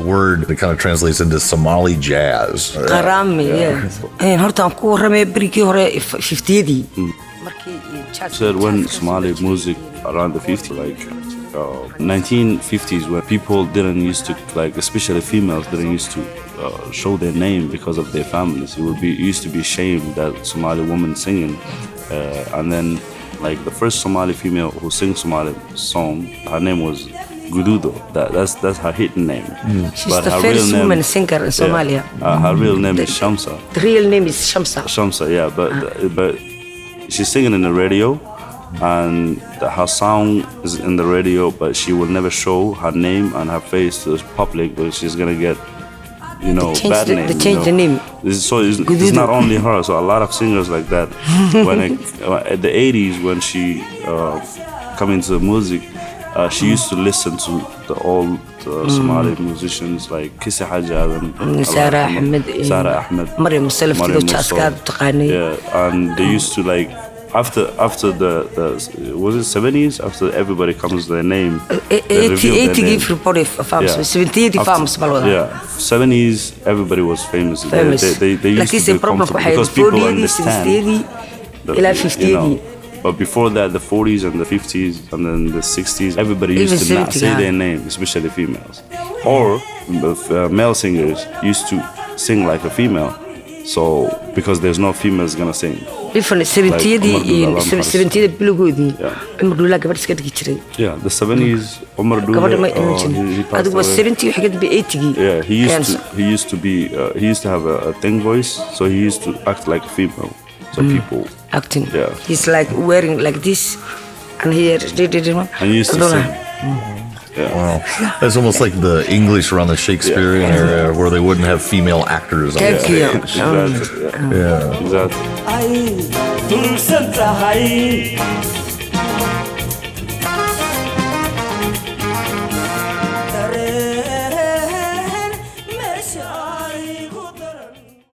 word that kind of translates into Somali jazz. Qarami, yeah. Horta aan ku warramay berigii hore 50-dii. Said when Somali music around the 50s, like 1950s, where people didn't used to, like especially females, didn't used to show their name because of their families. It used to be shamed that Somali woman singing, and then like the first Somali female who sings Somali song, her name was Gududo. That's her hidden name. She's but the first woman singer in Somalia. Her real name is Shamsa. The real name is Shamsa. Shamsa, yeah, but she's singing in the radio, and her song is in the radio, but she will never show her name and her face to the public, because she's gonna get, bad name. They change the name. So it's not only her. So a lot of singers like that. At the 80s, when she come into music, she used to listen to the old Somali musicians like Kissa Haja and Sarah Ahmed, Mariam Salaf, and they used to like after the was it 70s, after everybody comes their name, 80 everybody famous, 70 famous. Yeah, 70s everybody was famous. They used to be comfortable because people understand. But before that, the 40s and the 50s and then the 60s, everybody used to not say their name, especially females. Or male singers used to sing like a female. So because there's no females gonna sing. Different 70 bilgoodii Umar Dula gabadh iska dhigi jiray. Yeah, the 70s Umar Dula. It was 70 waxay be 80. Yeah, he used to have a thin voice, so he used to act like a female. So people acting. Yeah. He's like wearing like this, and here and he used to sing. Yeah. Wow. It's almost like the English around the Shakespearean era, where they wouldn't have female actors on stage. Exactly. Yeah. Exactly.